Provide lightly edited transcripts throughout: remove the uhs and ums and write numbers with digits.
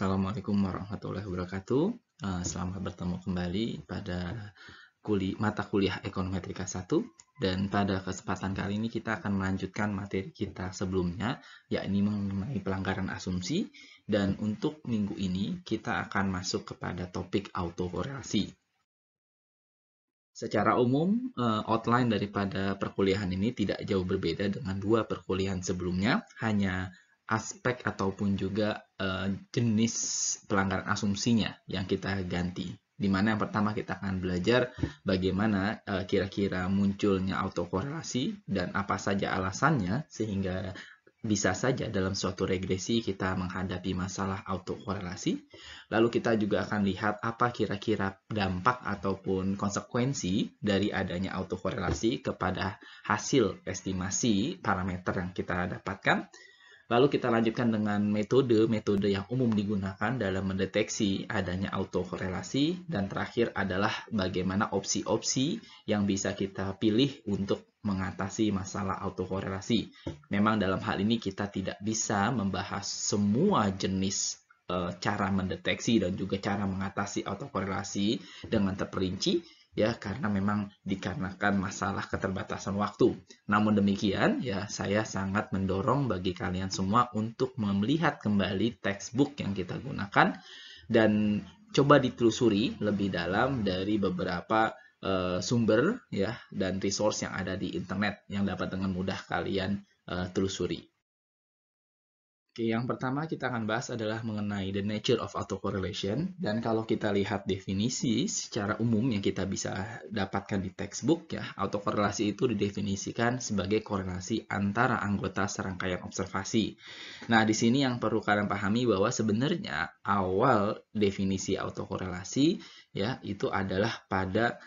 Assalamualaikum warahmatullahi wabarakatuh. Selamat bertemu kembali pada mata kuliah Ekonometrika 1. Dan pada kesempatan kali ini kita akan melanjutkan materi kita sebelumnya, yakni mengenai pelanggaran asumsi. Dan untuk minggu ini kita akan masuk kepada topik autokorelasi. Secara umum, outline daripada perkuliahan ini tidak jauh berbeda dengan dua perkuliahan sebelumnya, hanya aspek ataupun juga jenis pelanggaran asumsinya yang kita ganti. Di mana yang pertama kita akan belajar bagaimana kira-kira munculnya autokorelasi dan apa saja alasannya sehingga bisa saja dalam suatu regresi kita menghadapi masalah autokorelasi. Lalu kita juga akan lihat apa kira-kira dampak ataupun konsekuensi dari adanya autokorelasi kepada hasil estimasi parameter yang kita dapatkan. Lalu kita lanjutkan dengan metode yang umum digunakan dalam mendeteksi adanya autokorelasi. Dan terakhir adalah bagaimana opsi-opsi yang bisa kita pilih untuk mengatasi masalah autokorelasi. Memang dalam hal ini kita tidak bisa membahas semua jenis cara mendeteksi dan juga cara mengatasi autokorelasi dengan terperinci, ya, karena memang dikarenakan masalah keterbatasan waktu. Namun demikian, ya, saya sangat mendorong bagi kalian semua untuk melihat kembali textbook yang kita gunakan dan coba ditelusuri lebih dalam dari beberapa sumber, ya, dan resource yang ada di internet yang dapat dengan mudah kalian telusuri. Oke, yang pertama kita akan bahas adalah mengenai the nature of autocorrelation. Dan kalau kita lihat definisi secara umum yang kita bisa dapatkan di textbook, ya, autokorelasi itu didefinisikan sebagai korelasi antara anggota serangkaian observasi. Nah, di sini yang perlu kalian pahami bahwa sebenarnya awal definisi autokorelasi, ya, itu adalah pada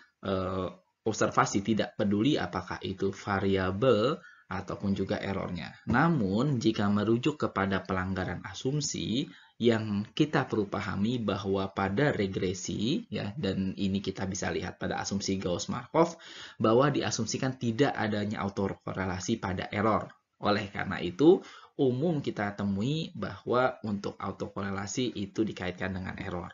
observasi, tidak peduli apakah itu variabel ataupun juga errornya. Namun, jika merujuk kepada pelanggaran asumsi, yang kita perlu pahami bahwa pada regresi, ya, dan ini kita bisa lihat pada asumsi Gauss-Markov, bahwa diasumsikan tidak adanya autokorelasi pada error. Oleh karena itu, umum kita temui bahwa untuk autokorelasi itu dikaitkan dengan error.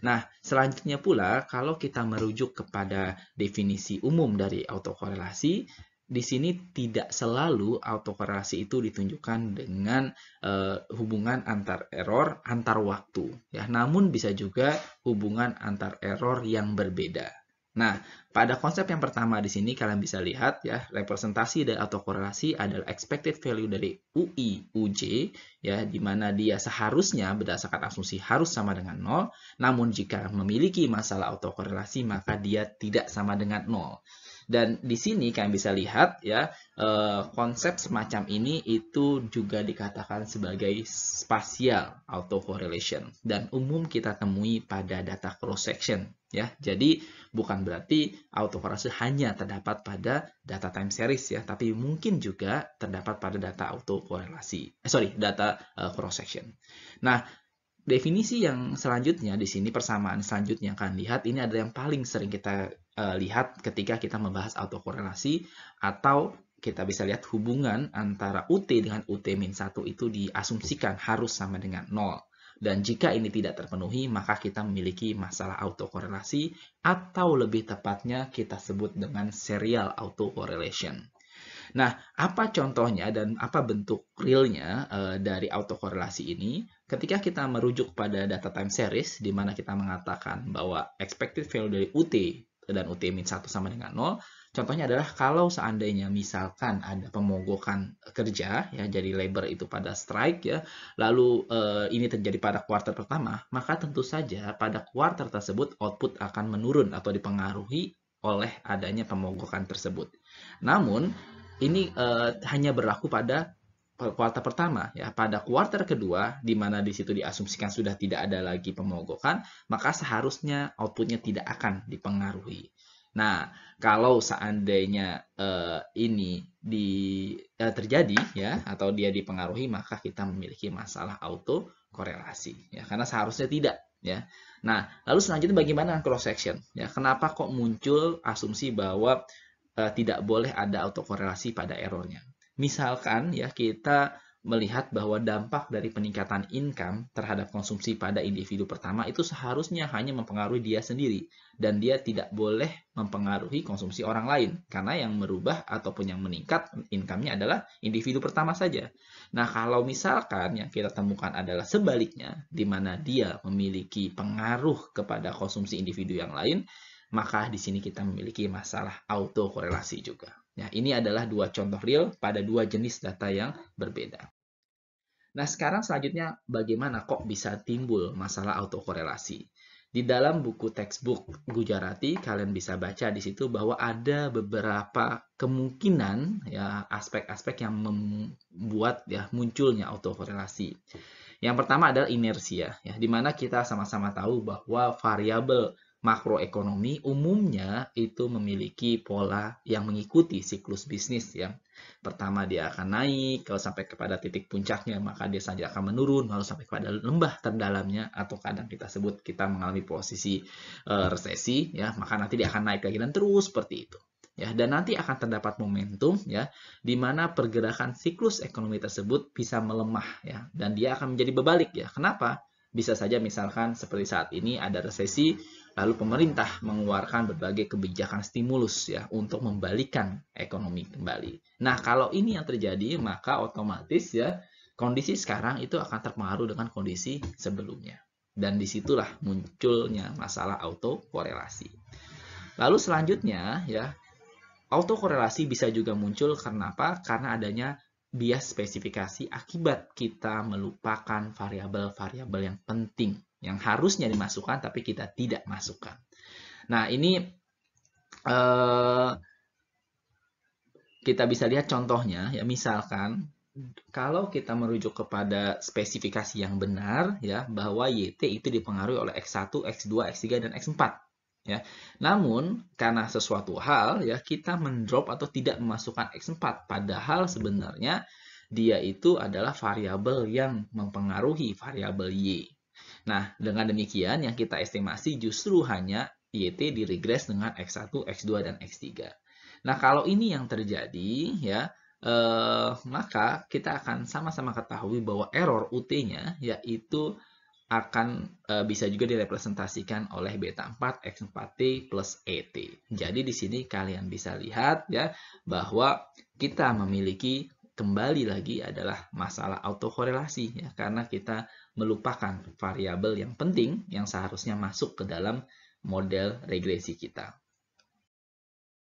Nah, selanjutnya pula, kalau kita merujuk kepada definisi umum dari autokorelasi, di sini tidak selalu autokorelasi itu ditunjukkan dengan hubungan antar error antar waktu, ya. Namun bisa juga hubungan antar error yang berbeda. Nah, pada konsep yang pertama di sini kalian bisa lihat, ya, representasi dari autokorelasi adalah expected value dari UI UJ, ya, di mana dia seharusnya berdasarkan asumsi harus sama dengan 0, namun jika memiliki masalah autokorelasi maka dia tidak sama dengan 0. Dan di sini kalian bisa lihat, ya, konsep semacam ini itu juga dikatakan sebagai spatial autocorrelation dan umum kita temui pada data cross section, ya. Jadi bukan berarti autokorelasi hanya terdapat pada data time series, ya, tapi mungkin juga terdapat pada data data cross section. Nah, definisi yang selanjutnya di sini, persamaan selanjutnya kalian lihat, ini adalah yang paling sering kita lihat ketika kita membahas autokorelasi, atau kita bisa lihat hubungan antara UT dengan UT-1 itu diasumsikan harus sama dengan 0. Dan jika ini tidak terpenuhi, maka kita memiliki masalah autokorelasi, atau lebih tepatnya kita sebut dengan serial autocorrelation. Nah, apa contohnya dan apa bentuk realnya dari autokorelasi ini? Ketika kita merujuk pada data time series, di mana kita mengatakan bahwa expected value dari UT dan UT-1 sama dengan 0, contohnya adalah kalau seandainya misalkan ada pemogokan kerja, ya, jadi labor itu pada strike, ya, lalu ini terjadi pada kuartal pertama, maka tentu saja pada kuartal tersebut output akan menurun atau dipengaruhi oleh adanya pemogokan tersebut. Namun, ini hanya berlaku pada kuartal pertama, ya. Pada kuartal kedua, di mana di situ diasumsikan sudah tidak ada lagi pemogokan, maka seharusnya outputnya tidak akan dipengaruhi. Nah, kalau seandainya ini terjadi, ya, atau dia dipengaruhi, maka kita memiliki masalah autokorelasi, ya, karena seharusnya tidak, ya. Nah, lalu selanjutnya bagaimana cross section, ya? Kenapa kok muncul asumsi bahwa tidak boleh ada autokorelasi pada errornya? Misalkan, ya, kita melihat bahwa dampak dari peningkatan income terhadap konsumsi pada individu pertama itu seharusnya hanya mempengaruhi dia sendiri dan dia tidak boleh mempengaruhi konsumsi orang lain karena yang merubah ataupun yang meningkat income-nya adalah individu pertama saja. Nah, kalau misalkan yang kita temukan adalah sebaliknya, di mana dia memiliki pengaruh kepada konsumsi individu yang lain, maka di sini kita memiliki masalah autokorelasi juga. Ya, ini adalah dua contoh real pada dua jenis data yang berbeda. Nah, sekarang selanjutnya bagaimana kok bisa timbul masalah autokorelasi? Di dalam buku textbook Gujarati, kalian bisa baca di situ bahwa ada beberapa kemungkinan ya aspek-aspek yang membuat ya munculnya autokorelasi. Yang pertama adalah inersia, ya, di mana kita sama-sama tahu bahwa variabel makroekonomi umumnya itu memiliki pola yang mengikuti siklus bisnis ya. Pertama dia akan naik, kalau sampai kepada titik puncaknya maka dia saja akan menurun, lalu sampai kepada lembah terdalamnya atau kadang kita sebut kita mengalami posisi resesi ya, maka nanti dia akan naik lagi dan terus seperti itu. Ya, dan nanti akan terdapat momentum ya di mana pergerakan siklus ekonomi tersebut bisa melemah ya dan dia akan menjadi berbalik ya. Kenapa? Bisa saja misalkan seperti saat ini ada resesi, lalu pemerintah mengeluarkan berbagai kebijakan stimulus ya untuk membalikkan ekonomi kembali. Nah, kalau ini yang terjadi, maka otomatis ya kondisi sekarang itu akan terpengaruh dengan kondisi sebelumnya. Dan disitulah munculnya masalah autokorelasi. Lalu selanjutnya ya, autokorelasi bisa juga muncul karena apa? Karena adanya bias spesifikasi akibat kita melupakan variabel-variabel yang penting yang harusnya dimasukkan tapi kita tidak masukkan. Nah, ini kita bisa lihat contohnya ya, misalkan kalau kita merujuk kepada spesifikasi yang benar ya bahwa YT itu dipengaruhi oleh X1, X2, X3 dan X4 ya. Namun karena sesuatu hal ya kita mendrop atau tidak memasukkan X4 padahal sebenarnya dia itu adalah variabel yang mempengaruhi variabel Y. Nah, dengan demikian yang kita estimasi justru hanya YT diregres dengan X1, X2 dan X3. Nah, kalau ini yang terjadi ya maka kita akan sama-sama ketahui bahwa error UT-nya yaitu akan bisa juga direpresentasikan oleh beta 4 X4T plus ET. Jadi di sini kalian bisa lihat ya bahwa kita memiliki kembali lagi adalah masalah autokorelasi ya karena kita melupakan variabel yang penting yang seharusnya masuk ke dalam model regresi kita.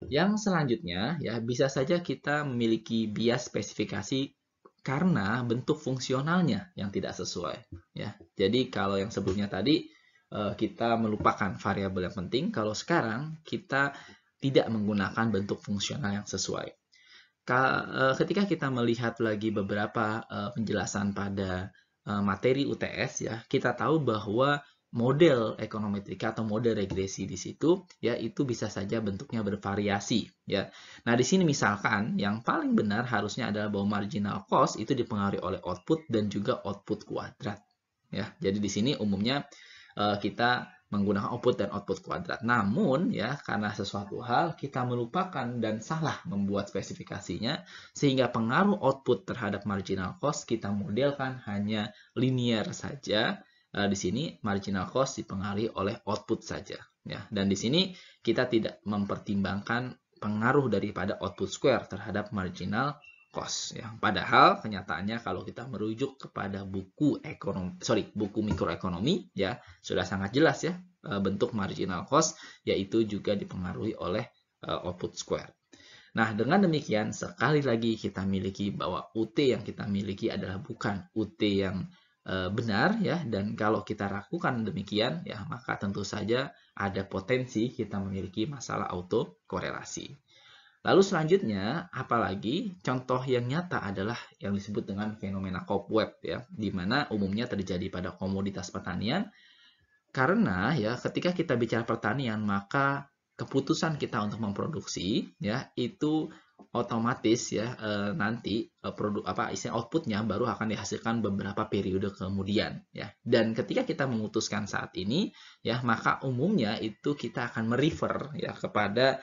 Yang selanjutnya ya bisa saja kita memiliki bias spesifikasi karena bentuk fungsionalnya yang tidak sesuai ya. Jadi kalau yang sebelumnya tadi kita melupakan variabel yang penting, kalau sekarang kita tidak menggunakan bentuk fungsional yang sesuai. Ketika kita melihat lagi beberapa penjelasan pada materi UTS ya, kita tahu bahwa model ekonometrika atau model regresi di situ ya itu bisa saja bentuknya bervariasi ya. Nah, di sini misalkan yang paling benar harusnya adalah bahwa marginal cost itu dipengaruhi oleh output dan juga output kuadrat ya. Jadi di sini umumnya kita menggunakan output dan output kuadrat. Namun ya karena sesuatu hal kita melupakan dan salah membuat spesifikasinya sehingga pengaruh output terhadap marginal cost kita modelkan hanya linear saja. Di sini marginal cost dipengaruhi oleh output saja ya. Dan di sini kita tidak mempertimbangkan pengaruh daripada output square terhadap marginal cost ya. Padahal kenyataannya kalau kita merujuk kepada buku mikroekonomi ya sudah sangat jelas ya bentuk marginal cost yaitu juga dipengaruhi oleh output square. Nah, dengan demikian sekali lagi kita miliki bahwa UT yang kita miliki adalah bukan UT yang benar ya, dan kalau kita lakukan demikian ya maka tentu saja ada potensi kita memiliki masalah autokorelasi. Lalu selanjutnya apalagi contoh yang nyata adalah yang disebut dengan fenomena cobweb ya, di mana umumnya terjadi pada komoditas pertanian karena ya ketika kita bicara pertanian maka keputusan kita untuk memproduksi ya itu otomatis ya nanti istilah outputnya baru akan dihasilkan beberapa periode kemudian ya. Dan ketika kita memutuskan saat ini ya maka umumnya itu kita akan merefer ya kepada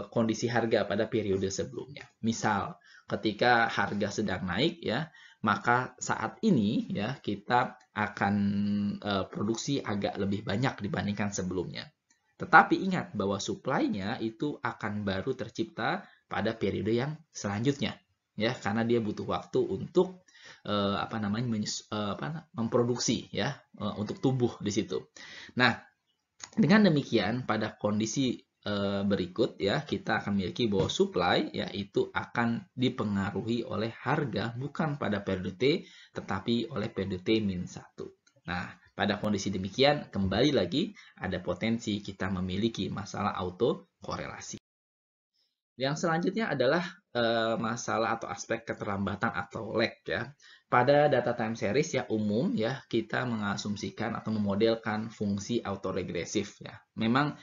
kondisi harga pada periode sebelumnya. Misal ketika harga sedang naik ya maka saat ini ya kita akan produksi agak lebih banyak dibandingkan sebelumnya. Tetapi ingat bahwa supply-nya itu akan baru tercipta pada periode yang selanjutnya, ya, karena dia butuh waktu untuk memproduksi, ya, untuk tumbuh di situ. Nah, dengan demikian pada kondisi berikut ya kita akan memiliki bahwa supply yaitu akan dipengaruhi oleh harga bukan pada periode T tetapi oleh periode T-1. Nah, pada kondisi demikian kembali lagi ada potensi kita memiliki masalah autokorelasi. Yang selanjutnya adalah masalah atau aspek keterlambatan atau lag ya. Pada data time series ya umum ya kita mengasumsikan atau memodelkan fungsi autoregresif ya. Memang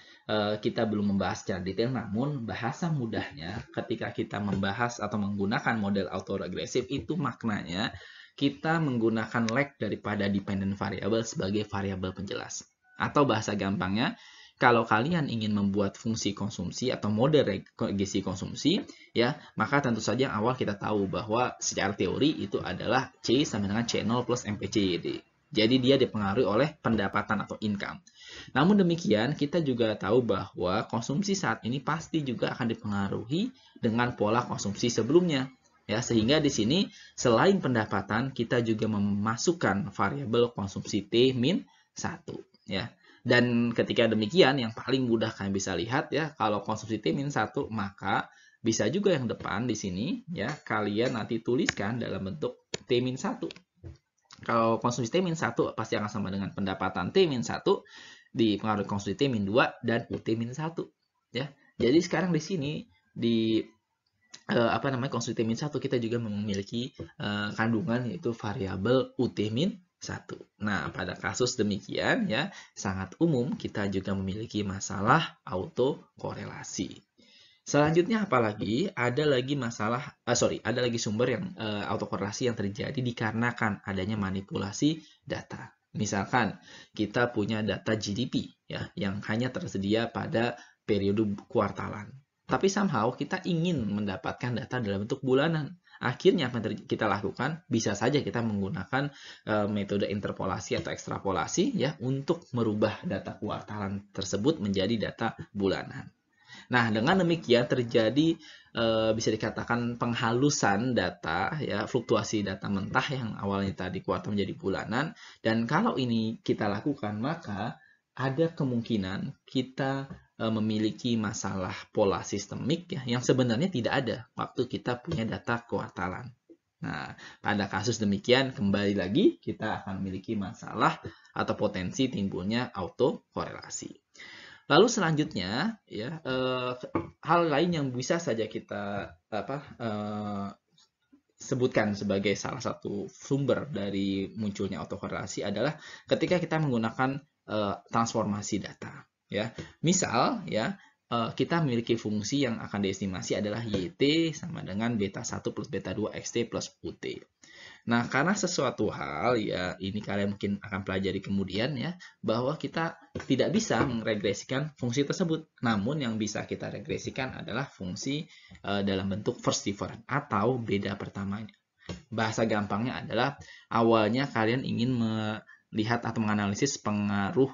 kita belum membahas secara detail namun bahasa mudahnya ketika kita membahas atau menggunakan model autoregresif itu maknanya kita menggunakan lag daripada dependent variable sebagai variabel penjelas. Atau bahasa gampangnya kalau kalian ingin membuat fungsi konsumsi atau model regresi konsumsi, ya, maka tentu saja yang awal kita tahu bahwa secara teori itu adalah C sama dengan C0 plus MPCYD. Jadi dia dipengaruhi oleh pendapatan atau income. Namun demikian, kita juga tahu bahwa konsumsi saat ini pasti juga akan dipengaruhi dengan pola konsumsi sebelumnya. Ya, sehingga di sini selain pendapatan, kita juga memasukkan variabel konsumsi T-1. Ya. Dan ketika demikian, yang paling mudah kalian bisa lihat ya, kalau konsumsi T-1, maka bisa juga yang depan di sini ya, kalian nanti tuliskan dalam bentuk T-1. Kalau konsumsi T-1 pasti akan sama dengan pendapatan T-1 dipengaruhi konsumsi T-2 dan UT-1 ya. Jadi sekarang di sini di konsumsi T-1 kita juga memiliki kandungan yaitu variabel UT-1. Nah, pada kasus demikian ya sangat umum kita juga memiliki masalah autokorelasi. Selanjutnya apalagi ada lagi sumber yang autokorelasi yang terjadi dikarenakan adanya manipulasi data. Misalkan kita punya data GDP ya yang hanya tersedia pada periode kuartalan. Tapi somehow kita ingin mendapatkan data dalam bentuk bulanan. Akhirnya apa yang kita lakukan? Bisa saja kita menggunakan metode interpolasi atau ekstrapolasi ya untuk merubah data kuartalan tersebut menjadi data bulanan. Nah, dengan demikian terjadi bisa dikatakan penghalusan data ya, fluktuasi data mentah yang awalnya tadi kuartal menjadi bulanan, dan kalau ini kita lakukan maka ada kemungkinan kita memiliki masalah pola sistemik ya yang sebenarnya tidak ada waktu kita punya data kuartalan. Nah, pada kasus demikian kembali lagi kita akan memiliki masalah atau potensi timbulnya autokorelasi. Lalu selanjutnya ya hal lain yang bisa saja kita sebutkan sebagai salah satu sumber dari munculnya autokorelasi adalah ketika kita menggunakan transformasi data ya. Misal ya kita memiliki fungsi yang akan diestimasi adalah YT sama dengan beta 1 plus beta 2 XT plus UT. Nah, karena sesuatu hal ya ini kalian mungkin akan pelajari kemudian ya bahwa kita tidak bisa meregresikan fungsi tersebut. Namun yang bisa kita regresikan adalah fungsi dalam bentuk first difference atau beda pertamanya. Bahasa gampangnya adalah awalnya kalian ingin melihat atau menganalisis pengaruh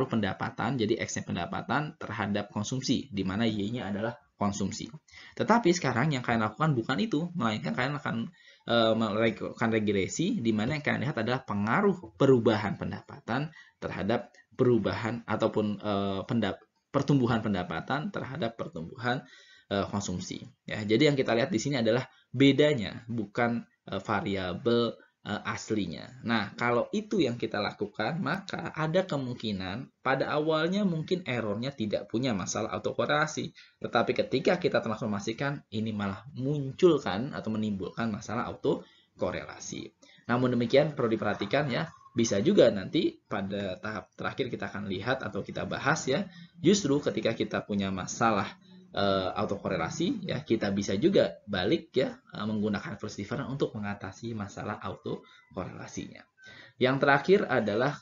pendapatan, jadi X-nya pendapatan terhadap konsumsi di mana Y-nya adalah konsumsi. Tetapi sekarang yang kalian lakukan bukan itu, melainkan kalian akan melakukan regresi di mana yang kalian lihat adalah pengaruh perubahan pendapatan terhadap perubahan ataupun pertumbuhan pendapatan terhadap pertumbuhan konsumsi. Ya, jadi yang kita lihat di sini adalah bedanya, bukan variabel aslinya. Nah, kalau itu yang kita lakukan, maka ada kemungkinan pada awalnya mungkin errornya tidak punya masalah autokorelasi. Tetapi ketika kita transformasikan, ini malah munculkan atau menimbulkan masalah autokorelasi. Namun demikian perlu diperhatikan ya, bisa juga nanti pada tahap terakhir kita akan lihat atau kita bahas ya, justru ketika kita punya masalah autokorelasi ya kita bisa juga balik ya menggunakan first difference untuk mengatasi masalah autokorelasinya. Yang terakhir adalah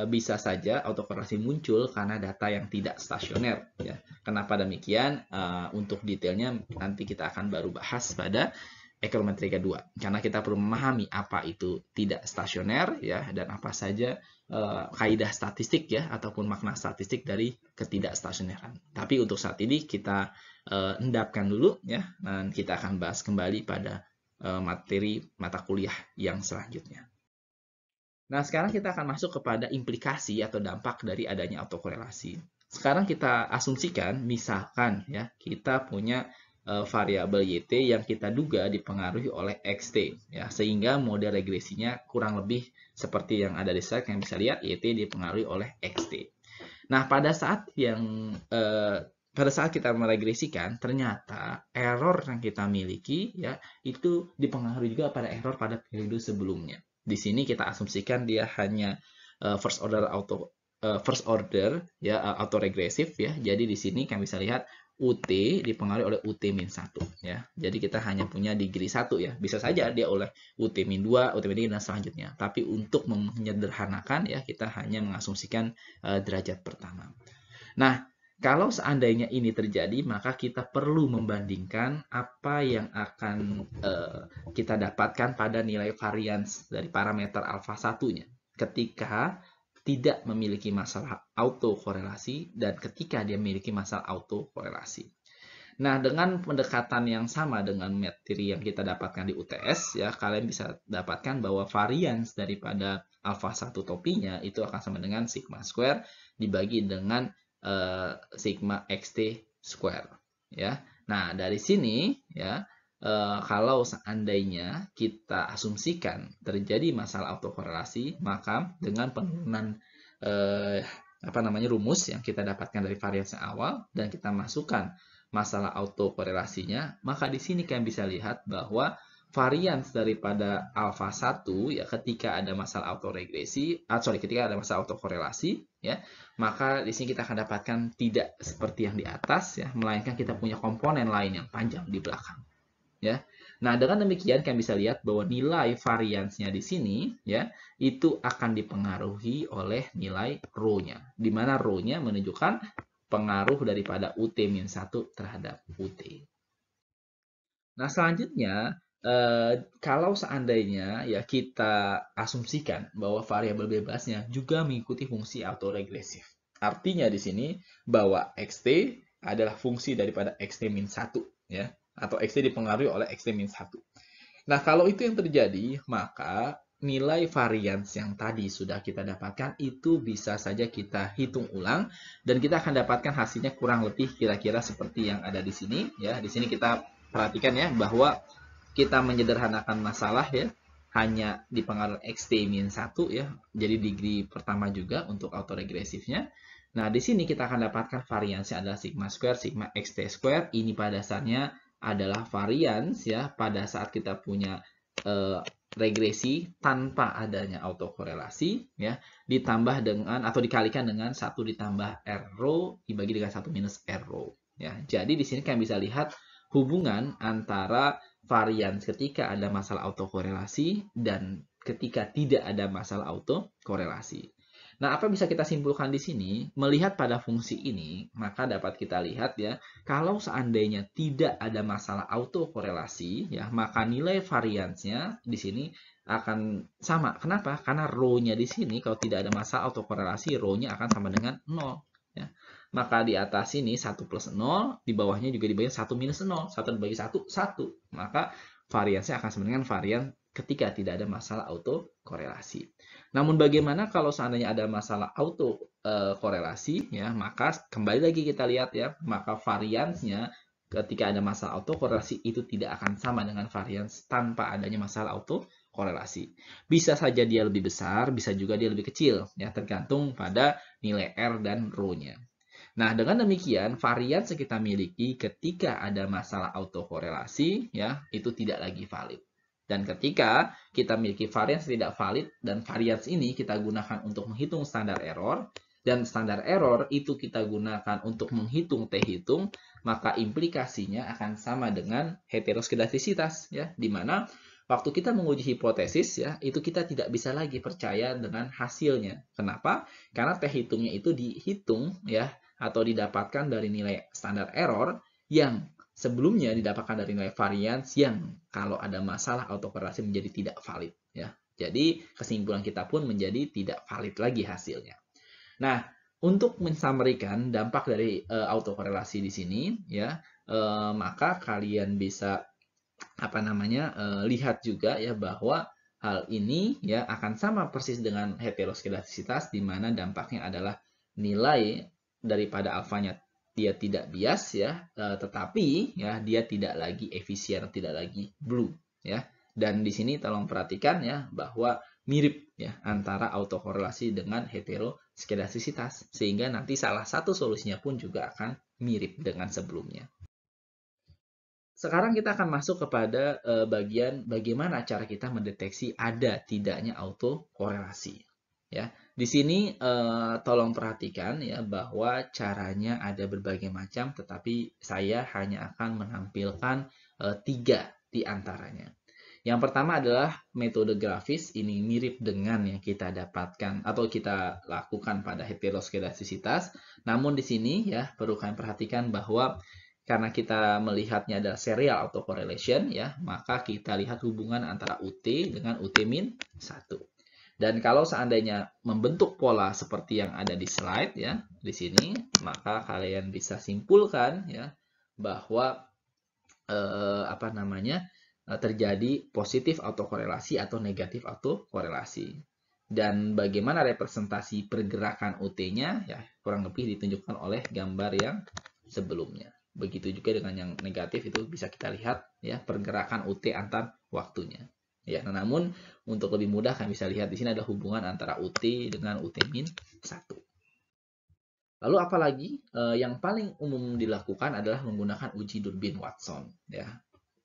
bisa saja autokorelasi muncul karena data yang tidak stasioner ya. Kenapa demikian? Untuk detailnya nanti kita akan baru bahas pada ekrometrika 2 karena kita perlu memahami apa itu tidak stasioner ya dan apa saja kaidah statistik ya ataupun makna statistik dari ketidakstasioneran. Tapi untuk saat ini kita endapkan dulu ya dan kita akan bahas kembali pada materi mata kuliah yang selanjutnya. Nah, sekarang kita akan masuk kepada implikasi atau dampak dari adanya autokorelasi. Sekarang kita asumsikan, misalkan ya, kita punya variabel YT yang kita duga dipengaruhi oleh XT, ya, sehingga model regresinya kurang lebih seperti yang ada di slide yang bisa lihat, YT dipengaruhi oleh XT. Nah, pada saat kita meregresikan, ternyata error yang kita miliki ya itu dipengaruhi juga pada error pada periode sebelumnya. Di sini kita asumsikan dia hanya first order ya autoregresif ya. Jadi di sini kami bisa lihat UT dipengaruhi oleh UT-1 ya. Jadi kita hanya punya degree 1 ya. Bisa saja dia oleh UT-2, UT-3 dan selanjutnya. Tapi untuk menyederhanakan ya kita hanya mengasumsikan derajat pertama. Nah, kalau seandainya ini terjadi, maka kita perlu membandingkan apa yang akan kita dapatkan pada nilai varians dari parameter alfa 1-nya ketika tidak memiliki masalah autokorelasi dan ketika dia memiliki masalah autokorelasi. Nah, dengan pendekatan yang sama dengan materi yang kita dapatkan di UTS, ya kalian bisa dapatkan bahwa varians daripada alfa 1 topinya itu akan sama dengan sigma square dibagi dengan sigma xt square. Ya. Nah, dari sini ya kalau seandainya kita asumsikan terjadi masalah autokorelasi, maka dengan penurunan rumus yang kita dapatkan dari varians yang awal dan kita masukkan masalah autokorelasinya, maka di sini kalian bisa lihat bahwa varians daripada alfa 1 ya ketika ada masalah ketika ada masalah autokorelasi ya, maka di sini kita akan dapatkan tidak seperti yang di atas ya, melainkan kita punya komponen lain yang panjang di belakang. Ya. Nah, dengan demikian kalian bisa lihat bahwa nilai variansnya di sini ya itu akan dipengaruhi oleh nilai rho-nya, di mana rho-nya menunjukkan pengaruh daripada UT-1 terhadap UT. Nah, selanjutnya kalau seandainya ya kita asumsikan bahwa variabel bebasnya juga mengikuti fungsi autoregresif. Artinya di sini bahwa XT adalah fungsi daripada XT-1 ya atau XT dipengaruhi oleh XT-1. Nah, kalau itu yang terjadi, maka nilai varians yang tadi sudah kita dapatkan itu bisa saja kita hitung ulang dan kita akan dapatkan hasilnya kurang lebih kira-kira seperti yang ada di sini ya. Di sini kita perhatikan ya bahwa kita menyederhanakan masalah ya hanya dipengaruhi XT-1 ya. Jadi degree pertama juga untuk autoregresifnya. Nah, di sini kita akan dapatkan variansnya adalah sigma square, sigma xt square. Ini pada dasarnya adalah varians ya pada saat kita punya regresi tanpa adanya autokorelasi ya ditambah dengan atau dikalikan dengan 1 ditambah R rho dibagi dengan 1 minus R rho ya. Jadi di sini kalian bisa lihat hubungan antara varians ketika ada masalah autokorelasi dan ketika tidak ada masalah autokorelasi. Nah, apa bisa kita simpulkan di sini? Melihat pada fungsi ini, maka dapat kita lihat ya, kalau seandainya tidak ada masalah autokorelasi, ya, maka nilai variansnya di sini akan sama. Kenapa? Karena rho-nya di sini kalau tidak ada masalah autokorelasi, rho-nya akan sama dengan 0. Ya. Maka di atas ini 1 plus 0, di bawahnya juga dibagi 1 minus 0. 1 dibagi 1, 1. Maka variansnya akan sama dengan varian ketika tidak ada masalah autokorelasi. Namun bagaimana kalau seandainya ada masalah autokorelasi ya, maka kembali lagi kita lihat ya, maka variansnya ketika ada masalah autokorelasi itu tidak akan sama dengan varians tanpa adanya masalah autokorelasi. Bisa saja dia lebih besar, bisa juga dia lebih kecil ya, tergantung pada nilai R dan rho-nya. Nah, dengan demikian varians yang kita miliki ketika ada masalah autokorelasi ya, itu tidak lagi valid. Dan ketika kita memiliki varians tidak valid dan varians ini kita gunakan untuk menghitung standar error dan standar error itu kita gunakan untuk menghitung T hitung, maka implikasinya akan sama dengan heteroskedastisitas ya, di mana waktu kita menguji hipotesis ya, itu kita tidak bisa lagi percaya dengan hasilnya. Kenapa? Karena T hitungnya itu dihitung ya atau didapatkan dari nilai standar error yang sebelumnya didapatkan dari nilai varians yang kalau ada masalah autokorelasi menjadi tidak valid ya. Jadi kesimpulan kita pun menjadi tidak valid lagi hasilnya. Nah, untuk mensummary-kan dampak dari autokorelasi di sini ya, maka kalian bisa lihat juga ya bahwa hal ini ya akan sama persis dengan heteroskedastisitas, di mana dampaknya adalah nilai daripada alfanya dia tidak bias ya, tetapi ya dia tidak lagi efisien, tidak lagi blue ya. Dan di sini tolong perhatikan ya bahwa mirip ya antara autokorelasi dengan heteroskedastisitas, sehingga nanti salah satu solusinya pun juga akan mirip dengan sebelumnya. Sekarang kita akan masuk kepada bagian bagaimana cara kita mendeteksi ada tidaknya autokorelasi. Ya, di sini tolong perhatikan ya bahwa caranya ada berbagai macam, tetapi saya hanya akan menampilkan 3 di antaranya. Yang pertama adalah metode grafis. Ini mirip dengan yang kita dapatkan atau kita lakukan pada heteroskedastisitas. Namun di sini ya perlu kalian perhatikan bahwa karena kita melihatnya adalah serial autocorrelation ya, maka kita lihat hubungan antara UT dengan UT-1. Dan kalau seandainya membentuk pola seperti yang ada di slide ya, di sini, maka kalian bisa simpulkan ya bahwa terjadi positif autokorelasi atau negatif autokorelasi. Dan bagaimana representasi pergerakan UT-nya ya kurang lebih ditunjukkan oleh gambar yang sebelumnya. Begitu juga dengan yang negatif, itu bisa kita lihat ya pergerakan UT antar waktunya. Ya, namun untuk lebih mudah kalian bisa lihat di sini ada hubungan antara UT dengan UT-1. Lalu apalagi yang paling umum dilakukan adalah menggunakan uji Durbin Watson ya.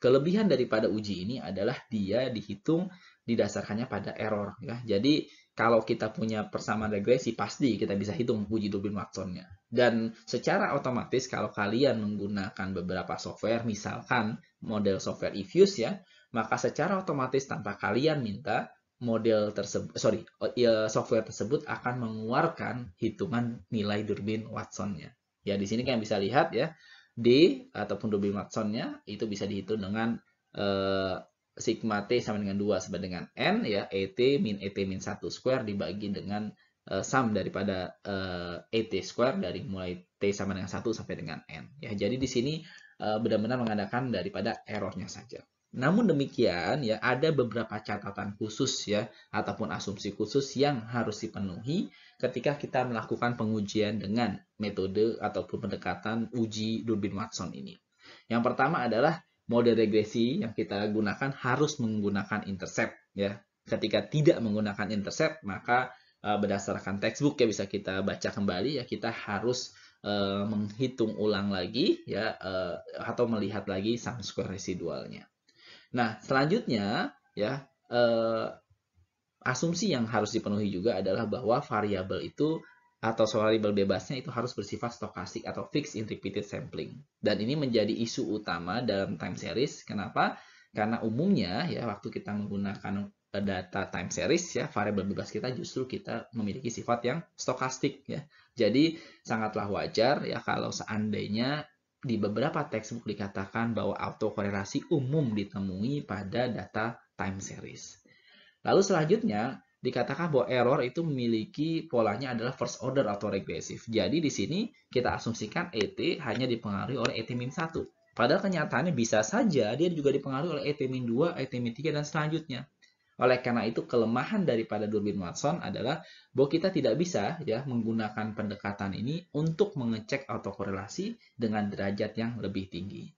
Kelebihan daripada uji ini adalah dia dihitung didasarkannya pada error ya. Jadi kalau kita punya persamaan regresi pasti kita bisa hitung uji Durbin Watson-nya. Dan secara otomatis kalau kalian menggunakan beberapa software, misalkan model software eFuse ya, maka secara otomatis tanpa kalian minta software tersebut akan mengeluarkan hitungan nilai Durbin Watson-nya. Ya, di sini kalian bisa lihat ya, D ataupun Durbin Watson-nya itu bisa dihitung dengan sigma T sama dengan 2 sama dengan N ya, ET min 1 square dibagi dengan sum daripada ET square dari mulai T sama dengan 1 sampai dengan N. Ya, jadi di sini benar-benar mengandalkan daripada errornya saja. Namun demikian ya ada beberapa catatan khusus ya ataupun asumsi khusus yang harus dipenuhi ketika kita melakukan pengujian dengan metode ataupun pendekatan uji Durbin Watson ini. Yang pertama adalah model regresi yang kita gunakan harus menggunakan intercept ya. Ketika tidak menggunakan intercept, maka berdasarkan textbook ya bisa kita baca kembali ya, kita harus menghitung ulang lagi ya atau melihat lagi sum square residualnya. Nah, selanjutnya ya asumsi yang harus dipenuhi juga adalah bahwa variabel itu atau variabel bebasnya itu harus bersifat stokastik atau fixed in repeated sampling. Dan ini menjadi isu utama dalam time series. Kenapa? Karena umumnya ya waktu kita menggunakan data time series ya variabel bebas kita justru kita memiliki sifat yang stokastik ya. Jadi sangatlah wajar ya kalau seandainya di beberapa textbook dikatakan bahwa autokorelasi umum ditemui pada data time series. Lalu selanjutnya dikatakan bahwa error itu memiliki polanya adalah first order atau regresif. Jadi di sini kita asumsikan ET hanya dipengaruhi oleh ET-1. Padahal kenyataannya bisa saja dia juga dipengaruhi oleh ET-2, ET-3 dan selanjutnya. Oleh karena itu kelemahan daripada Durbin Watson adalah bahwa kita tidak bisa ya menggunakan pendekatan ini untuk mengecek autokorelasi dengan derajat yang lebih tinggi.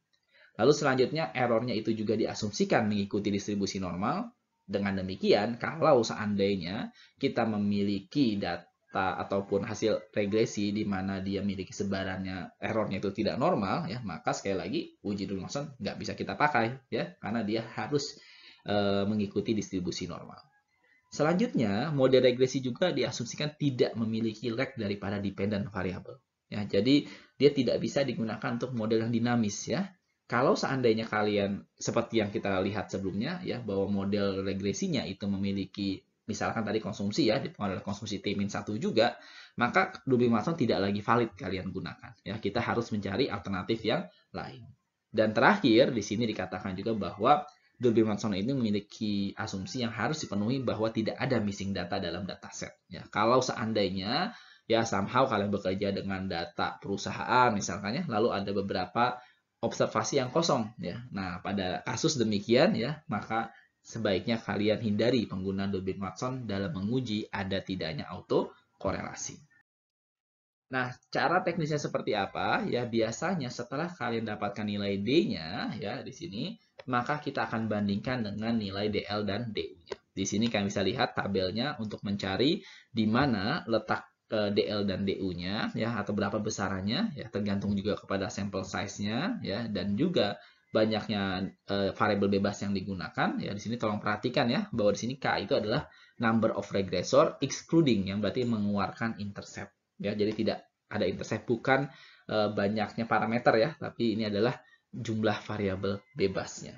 Lalu selanjutnya errornya itu juga diasumsikan mengikuti distribusi normal. Dengan demikian, kalau seandainya kita memiliki data ataupun hasil regresi di mana dia memiliki sebarannya errornya itu tidak normal ya, maka sekali lagi uji Durbin Watson nggak bisa kita pakai ya karena dia harus mengikuti distribusi normal. Selanjutnya, model regresi juga diasumsikan tidak memiliki lag daripada dependent variable. Ya, jadi dia tidak bisa digunakan untuk model yang dinamis ya. Kalau seandainya kalian seperti yang kita lihat sebelumnya ya bahwa model regresinya itu memiliki misalkan tadi konsumsi ya dipengaruhi oleh konsumsi T-1 juga, maka Durbin Watson tidak lagi valid kalian gunakan. Ya, kita harus mencari alternatif yang lain. Dan terakhir, di sini dikatakan juga bahwa Durbin-Watson ini memiliki asumsi yang harus dipenuhi bahwa tidak ada missing data dalam dataset. Ya, kalau seandainya ya somehow kalian bekerja dengan data perusahaan misalkan ya, lalu ada beberapa observasi yang kosong ya. Nah, pada kasus demikian ya, maka sebaiknya kalian hindari penggunaan Durbin-Watson dalam menguji ada tidaknya autokorelasi. Nah, cara teknisnya seperti apa? Ya, biasanya setelah kalian dapatkan nilai D-nya, ya, di sini, maka kita akan bandingkan dengan nilai DL dan DU-nya. Di sini kalian bisa lihat tabelnya untuk mencari di mana letak DL dan DU-nya, ya, atau berapa besarannya, ya, tergantung juga kepada sampel size-nya, ya, dan juga banyaknya variabel bebas yang digunakan. Ya, di sini tolong perhatikan ya, bahwa di sini K itu adalah number of regressor excluding, yang berarti mengeluarkan intercept. Ya, jadi tidak ada intercept, bukan banyaknya parameter ya, tapi ini adalah jumlah variabel bebasnya.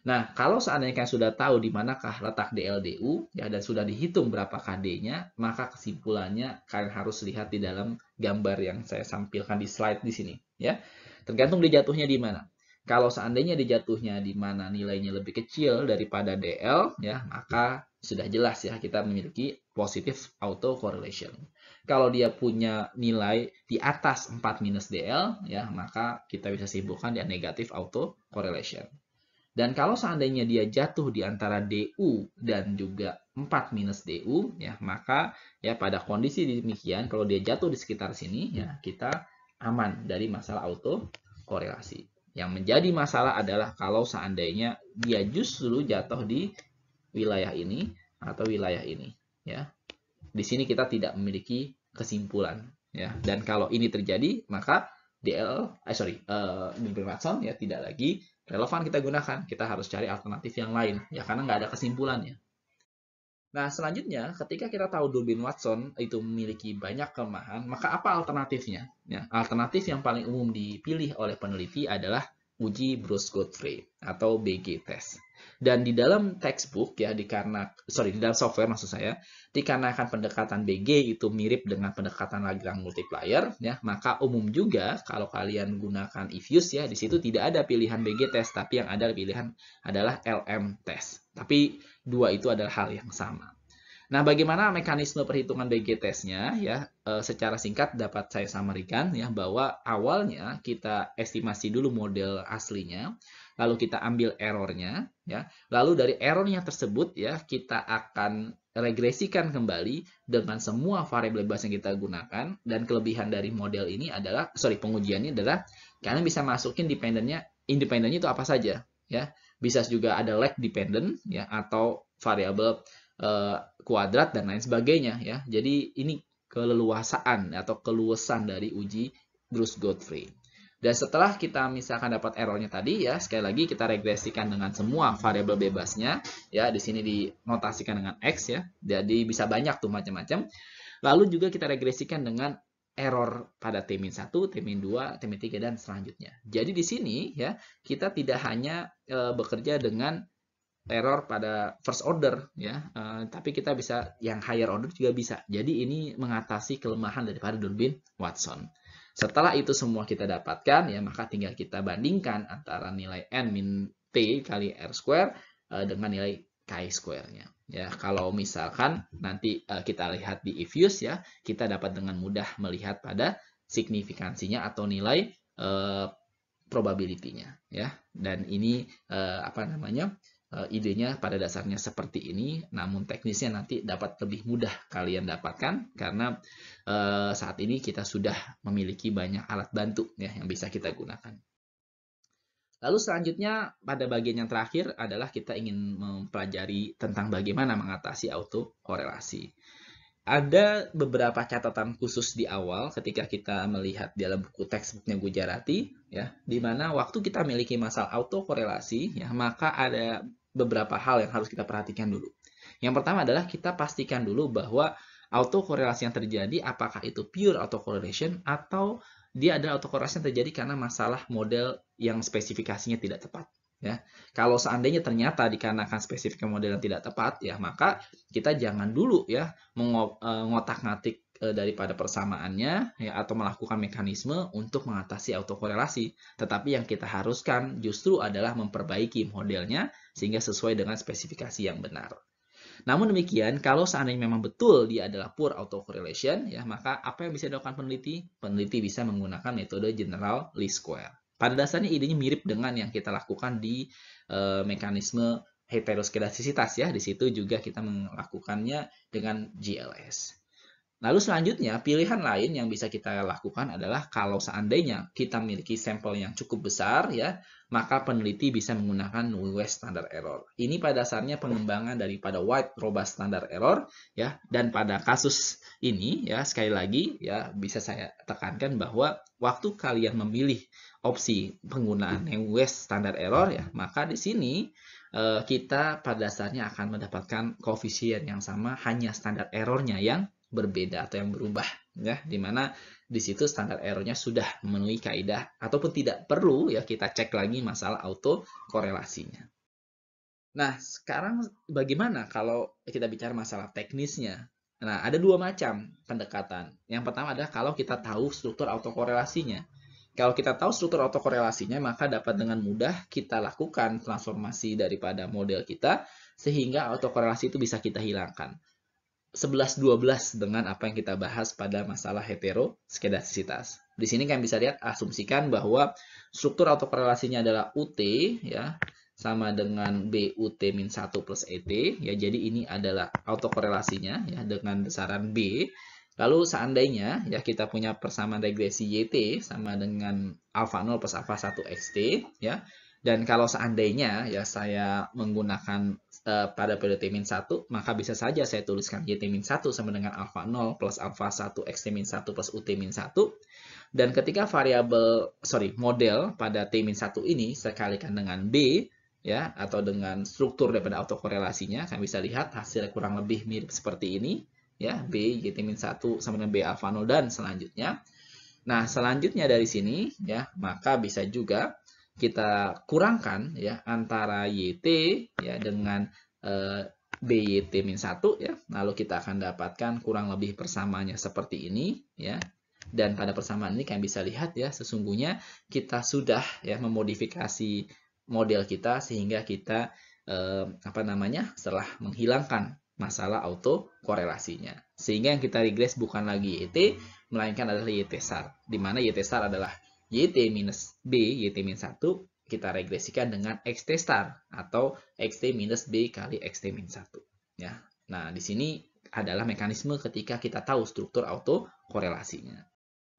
Nah, kalau seandainya kalian sudah tahu di manakah letak DLDU ya, dan sudah dihitung berapa KD-nya, maka kesimpulannya kalian harus lihat di dalam gambar yang saya sampilkan di slide di sini ya. Tergantung dijatuhnya di mana. Kalau seandainya dijatuhnya di mana nilainya lebih kecil daripada DL ya, maka sudah jelas ya kita memiliki positive autocorrelation. Kalau dia punya nilai di atas 4 minus DL ya, maka kita bisa simpulkan dia negatif autocorrelation. Dan kalau seandainya dia jatuh di antara DU dan juga 4 minus DU, ya maka ya pada kondisi demikian, kalau dia jatuh di sekitar sini, ya kita aman dari masalah autokorelasi. Yang menjadi masalah adalah kalau seandainya dia justru jatuh di wilayah ini atau wilayah ini. Ya, di sini kita tidak memiliki kesimpulan. Ya, dan kalau ini terjadi, maka Durbin-Watson ya tidak lagi relevan kita gunakan. Kita harus cari alternatif yang lain ya, karena nggak ada kesimpulannya. Nah, selanjutnya ketika kita tahu Durbin-Watson itu memiliki banyak kelemahan, maka apa alternatifnya? Ya, alternatif yang paling umum dipilih oleh peneliti adalah uji Bruce-Godfrey atau BG test. Dan di dalam textbook ya di dalam software maksud saya, dikarenakan pendekatan BG itu mirip dengan pendekatan Lagrange multiplier ya, maka umum juga kalau kalian gunakan Ifuse ya, di situ tidak ada pilihan BG test, tapi yang ada pilihan adalah LM test. Tapi dua itu adalah hal yang sama. Nah, bagaimana mekanisme perhitungan BG testnya ya? Secara singkat dapat saya samarikan ya, bahwa awalnya kita estimasi dulu model aslinya, lalu kita ambil errornya ya, lalu dari errornya tersebut ya kita akan regresikan kembali dengan semua variabel bebas yang kita gunakan. Dan kelebihan dari model ini adalah pengujiannya adalah kalian bisa masukin independennya itu apa saja ya, bisa juga ada lag dependent ya, atau variabel kuadrat dan lain sebagainya ya. Jadi ini keleluasaan atau keluasan dari uji Bruce-Godfrey. Dan setelah kita misalkan dapat errornya tadi ya, sekali lagi kita regresikan dengan semua variabel bebasnya ya, di sini dinotasikan dengan X ya. Jadi bisa banyak tuh macam-macam. Lalu juga kita regresikan dengan error pada T-1, T-2, T-3 dan selanjutnya. Jadi di sini ya, kita tidak hanya bekerja dengan error pada first order ya, tapi kita bisa yang higher order juga bisa. Jadi ini mengatasi kelemahan daripada Durbin-Watson. Setelah itu semua kita dapatkan ya, maka tinggal kita bandingkan antara nilai n min t kali r square dengan nilai chi square-nya. Ya, kalau misalkan nanti kita lihat di Ifuse ya, kita dapat dengan mudah melihat pada signifikansinya atau nilai probability-nya ya. Dan ini idenya pada dasarnya seperti ini, namun teknisnya nanti dapat lebih mudah kalian dapatkan karena saat ini kita sudah memiliki banyak alat bantu ya yang bisa kita gunakan. Lalu selanjutnya pada bagian yang terakhir adalah kita ingin mempelajari tentang bagaimana mengatasi autokorelasi. Ada beberapa catatan khusus di awal ketika kita melihat dalam buku textbooknya Gujarati ya, di mana waktu kita memiliki masalah autokorelasi ya, maka ada beberapa hal yang harus kita perhatikan dulu. Yang pertama adalah kita pastikan dulu bahwa autokorelasi yang terjadi apakah itu pure autocorrelation atau dia adalah autokorelasi yang terjadi karena masalah model yang spesifikasinya tidak tepat. Ya, kalau seandainya ternyata dikarenakan spesifik model yang tidak tepat ya, maka kita jangan dulu ya mengotak-ngatik daripada persamaannya ya, atau melakukan mekanisme untuk mengatasi autokorelasi. Tetapi yang kita haruskan justru adalah memperbaiki modelnya sehingga sesuai dengan spesifikasi yang benar. Namun demikian, kalau seandainya memang betul dia adalah pure autocorrelation, ya, maka apa yang bisa dilakukan peneliti? Peneliti bisa menggunakan metode general least square. Pada dasarnya idenya mirip dengan yang kita lakukan di mekanisme heteroskedastisitas ya. Di situ juga kita melakukannya dengan GLS. Lalu selanjutnya, pilihan lain yang bisa kita lakukan adalah kalau seandainya kita memiliki sampel yang cukup besar, ya, maka peneliti bisa menggunakan West Standard Error. Ini pada dasarnya pengembangan daripada White Robust Standard Error, ya. Dan pada kasus ini, ya, sekali lagi, ya, bisa saya tekankan bahwa waktu kalian memilih opsi penggunaan West Standard Error, ya, maka di sini kita pada dasarnya akan mendapatkan koefisien yang sama, hanya standar errornya yang berbeda atau yang berubah, ya, dimana di situ standar errornya sudah memenuhi kaidah ataupun tidak perlu ya kita cek lagi masalah auto korelasinya. Nah, sekarang bagaimana kalau kita bicara masalah teknisnya? Nah, ada dua macam pendekatan. Yang pertama adalah kalau kita tahu struktur autokorelasinya. Kalau kita tahu struktur autokorelasinya, maka dapat dengan mudah kita lakukan transformasi daripada model kita sehingga autokorelasi itu bisa kita hilangkan. 11-12 dengan apa yang kita bahas pada masalah heteroskedastisitas. Di sini kalian bisa lihat, asumsikan bahwa struktur autokorelasinya adalah UT, ya, sama dengan BUT-1 plus ET, ya, jadi ini adalah autokorelasinya, ya, dengan besaran B. Lalu seandainya, ya, kita punya persamaan regresi YT sama dengan alfa 0 plus alfa 1 XT, ya, dan kalau seandainya, ya, saya menggunakan pada periode T-1, maka bisa saja saya tuliskan YT-1 sama dengan alfa 0 plus alfa 1 XT-1 plus UT-1. Dan ketika model pada T-1 ini saya kalikan dengan B, ya, atau dengan struktur daripada autokorelasinya, kalian bisa lihat hasilnya kurang lebih mirip seperti ini, ya, B YT-1 sama dengan B alfa 0 dan selanjutnya. Nah, selanjutnya dari sini, ya, maka bisa juga kita kurangkan ya antara YT ya dengan BYT-1 ya. Lalu kita akan dapatkan kurang lebih persamaannya seperti ini ya. Dan pada persamaan ini kalian bisa lihat ya, sesungguhnya kita sudah ya memodifikasi model kita sehingga kita setelah menghilangkan masalah auto korelasinya. Sehingga yang kita regres bukan lagi YT, melainkan adalah YT star, di mana YT star adalah YT minus B, YT minus 1, kita regresikan dengan XT star, atau XT minus B kali XT minus 1. Ya. Nah, di sini adalah mekanisme ketika kita tahu struktur autokorelasinya.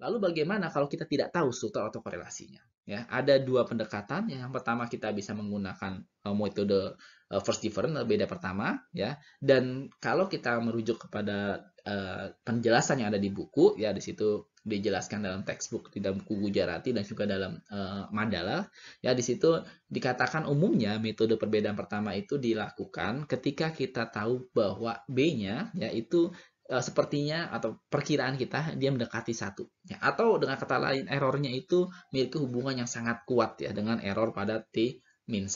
Lalu bagaimana kalau kita tidak tahu struktur autokorelasinya? Ya, ada dua pendekatan. Yang pertama kita bisa menggunakan metode first difference, beda pertama, ya. Dan kalau kita merujuk kepada penjelasan yang ada di buku, ya, di situ dijelaskan dalam textbook, di dalam buku Gujarati dan juga dalam Mandala, ya, di situ dikatakan umumnya metode perbedaan pertama itu dilakukan ketika kita tahu bahwa B-nya yaitu sepertinya atau perkiraan kita dia mendekati 1, ya, atau dengan kata lain errornya itu memiliki hubungan yang sangat kuat ya dengan error pada T-1.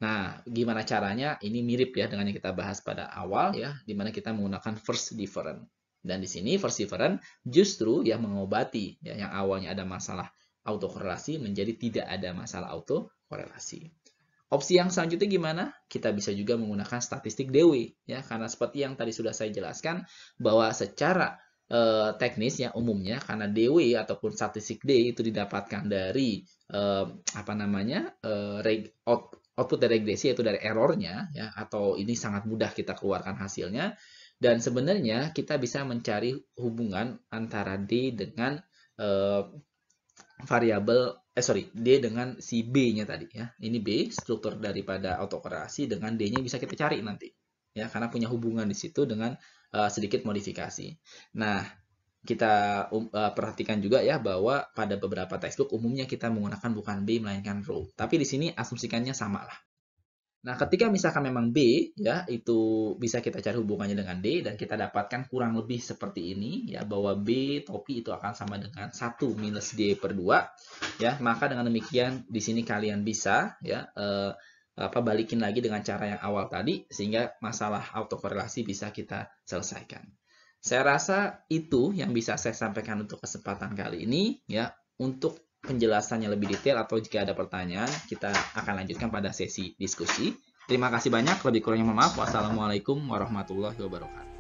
Nah, gimana caranya? Ini mirip ya dengan yang kita bahas pada awal ya, di mana kita menggunakan first difference. Dan di sini first difference justru yang mengobati ya, yang awalnya ada masalah autokorelasi menjadi tidak ada masalah autokorelasi. Opsi yang selanjutnya gimana? Kita bisa juga menggunakan statistik DW ya, karena seperti yang tadi sudah saya jelaskan bahwa secara teknis ya umumnya karena DW ataupun statistik D itu didapatkan dari output dari regresi, yaitu dari errornya ya, atau ini sangat mudah kita keluarkan hasilnya. Dan sebenarnya kita bisa mencari hubungan antara D dengan D dengan si B-nya tadi ya. Ini B, struktur daripada autokorelasi, dengan D-nya bisa kita cari nanti. Ya, karena punya hubungan di situ dengan sedikit modifikasi. Nah, kita perhatikan juga ya bahwa pada beberapa textbook umumnya kita menggunakan bukan B melainkan row. Tapi di sini asumsikannya sama lah. Nah, ketika misalkan memang B ya itu bisa kita cari hubungannya dengan D dan kita dapatkan kurang lebih seperti ini ya, bahwa B topi itu akan sama dengan 1 minus D per 2 ya, maka dengan demikian di sini kalian bisa ya balikin lagi dengan cara yang awal tadi sehingga masalah autokorelasi bisa kita selesaikan. Saya rasa itu yang bisa saya sampaikan untuk kesempatan kali ini ya. Untuk penjelasannya lebih detail atau jika ada pertanyaan, kita akan lanjutkan pada sesi diskusi. Terima kasih banyak, lebih kurangnya mohon maaf. Wassalamualaikum warahmatullahi wabarakatuh.